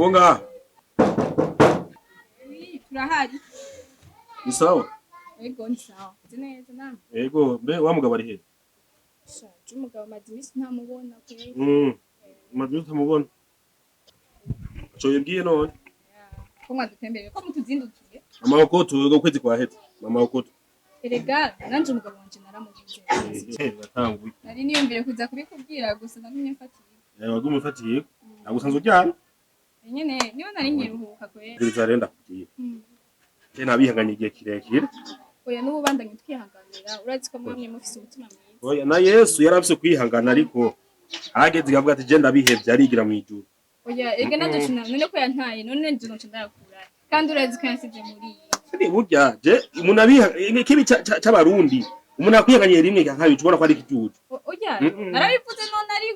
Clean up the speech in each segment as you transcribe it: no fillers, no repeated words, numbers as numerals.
Murugo ngaha. Turahari. Ni sawa? Ego ni sawa. Neza namwe. Ego, mbe wa mugabo ari he? Sha, umugabo maze imisi ntamubona kwe. Maze imisi ntamubona. Aco yibwiye none. Ko mwadutembereye ko mutuzindukiye. Amaboko tugo kwezi kwa hetse. Amaboko. Erega nanje umugabo wanje naramugize. Batanguye. Nari niyumvire kuza kubikubwira gusa namenye mfatiye. Wagume mfatiye. Nagusanzwe ryari? Nyene niyo nari nyiruhuka kwe. Bizarenda kugiye. Je nabihanganye igihe kirekire. Oya n'ububandanye twihanganira urazi ko mwamwe mufise umutima mwiza. Oya na Yesu yarafise kwihangana ariko ageze gavuga ati je ndabihevye arigira mu ijuru. Oya ege nanje none ko yantaye none nje no ndakura. Kandi urazi ko yansize muri iyi. Sidi burya je umuntu abiha kibi c'abarundi. Umuntu akwihanganye rimwe kabiri ubona ko ari ikijuju. Oya narabivuze none ari.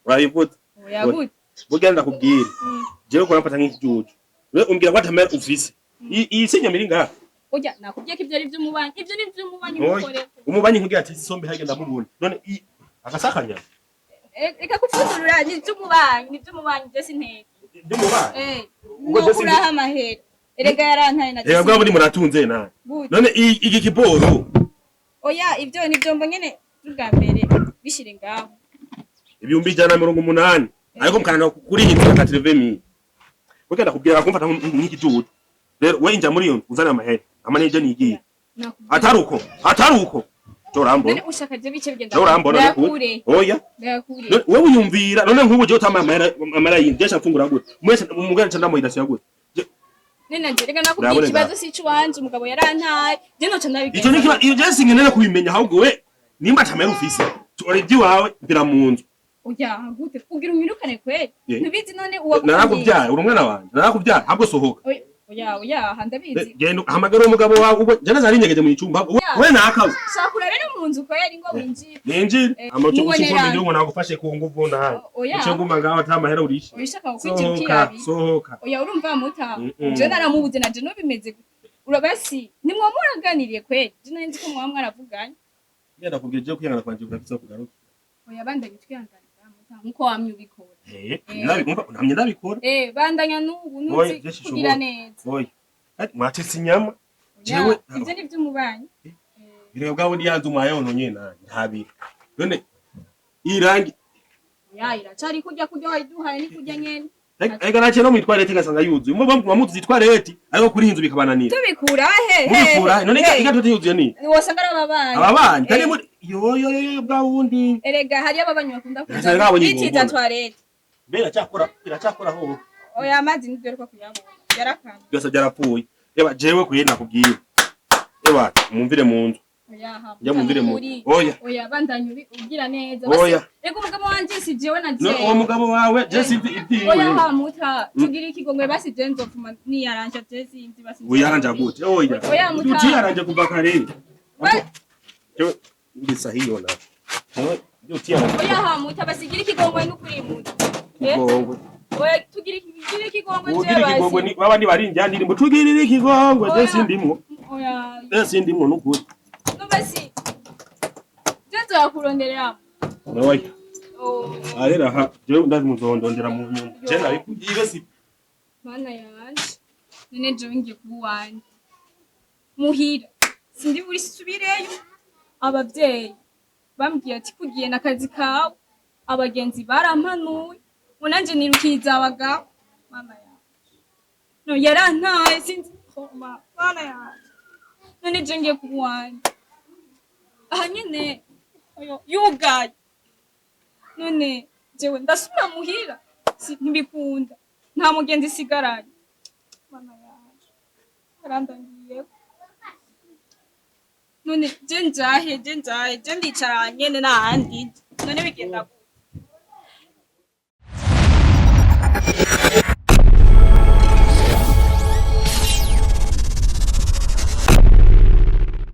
Urabivuze? Oya gute. Burya ndakubwira. Je ko napata nk'ikijuju. We umbwira ko atamera ufise. Iyi sinya miringa. Oya nakubwiye ko ivyo ari vy'umubanyi. Ivyo ni vy'umubanyi mukorera. Umubanyi nkugira ati sombe hagenda mubona. None agasakanya. Eka kufuzurura ni vy'umubanyi je sinteke. Vy'umubanyi. Ngo kuraha amahera. Erega yarantaye na. Ega bwa muri muratunze nawe. None iki kiboro. Oya ivyo ni vyombo nyene bwa mbere bishire ngaho. Ibihumbi 180. Ariko mukana kuri iyi nzira 80,000. Bugenda kubwira kumfata nk'ikijuju. Rero we inja muri yo uzana amahera. Amaneje nigiye. Ataruko. Torambona. None ushaka je bice bigenda. Torambona. Oya. Ndakure. Wewe uyumvira none nk'ubu je utama amahera yindi je mfungura gute. Mwese umugana cyane ndamuhidasiya gute. Nene nje rega nakubwiye ikibazo si cy'uwanje umugabo yarantaye. Je no cyane Icyo ni kiba iyo je singenera kubimenya ahubwo we nimba atamera ufise. Uri wawe mbira mu nzu. Oya gute kugira umwirukane kwe. Ntubizi none narakubyaye uri umwana wanje. Narakubyaye ahubwo sohoka. Oya handabizi. Genda hamagara umugabo wawe ubwo jana zarinyegeje mu icumba. We nakaze. Shakura rero mu nzu ko yari ngo winjire. Ninjire. Amacho ushikome ndio nagufashe ku nguvu nawe. Ico nguma ngaho atamahera urisha. Uyishaka kwigira Sohoka. Oya urumva muta. Je naramubuze naje no bimeze. Urabasi nimwo muraganiriye kwe. Je nzi ko mwamwe aravuganye. Ngenda kubwije kwihangana kwanje ugafise kugaruka. Oya bandanye twihanganira muta nkuko wamye ubikora. Namye ndabikora. Bandanya n'ubu nuzi kugira neza. Oya. Mwatetse inyama. Jewe ivyo ni vy'umubanyi. Biro bwawe ndi yanzu mayono nyene ntabi. None irangi. Ya iracari kujya wayiduhaye ni kujya nyene. Ega nace no mwitware tigasanga yuzuye. Mu mutu zitware eti ariko kuri hinzu bikabananira. Tubikura he. Mubikura none iga tutiyuzuye ni. Wasanga ababanyi. Ababanyi kari muri yo bwawundi. Erega hari ababanyi bakunda kuza. Itiza toilette. Bera iracakora ho. Oya amazi nivyo ko kuyabona. Yarakanye. Byose byarapfuye. Eba jewe kuye nakubwiye. Ewa mumvire mu nzu. Oya mumvire mu. Oya bandanye ugira neza. Oya. Ego umugabo wanje si jewe na jewe. No uwo mugabo wawe je sinzi ibyiwe. Oya muta tugira ikigongwe basi je nzopfuma ni yaranja je sinzi basi. Uyaranja gute? Oya. Oya muta. Uti yaranja kuva kare. Cyo ngisa hiyo na. Oya muta basigira ikigongwe n'ukuri muta. Igongwe. Oya tugira ikigongwe je basi. Ugira ikigongwe ni babandi bari njyandi ndimo tugirira ikigongwe je sindimwo. Oya. Je sindimwo n'ukuri. No basi. Je nzakuronderera. Oya. Arera ha je ndazi muzondondera mu nyumba. Je nabikugiye si. Mana yanje. Nene je ngiye kubuwanje. Muhira. Sindi buri subireyo. Abavyeyi bambwiye ati kugiye nakazi kawe. Abagenzi barampanuye. Munanje nirukiza abagabo. Mama yanje. No yarantaye sinzi koma. Mana yanje. None je ngiye kubuwanje. Aha nyene oyo yugaye. None jewe ndasubira muhira ntibikunda nta mugenzi sigaranye mana yaje arandangiye none je njahe je ndicaranye n'ahandi none bigenda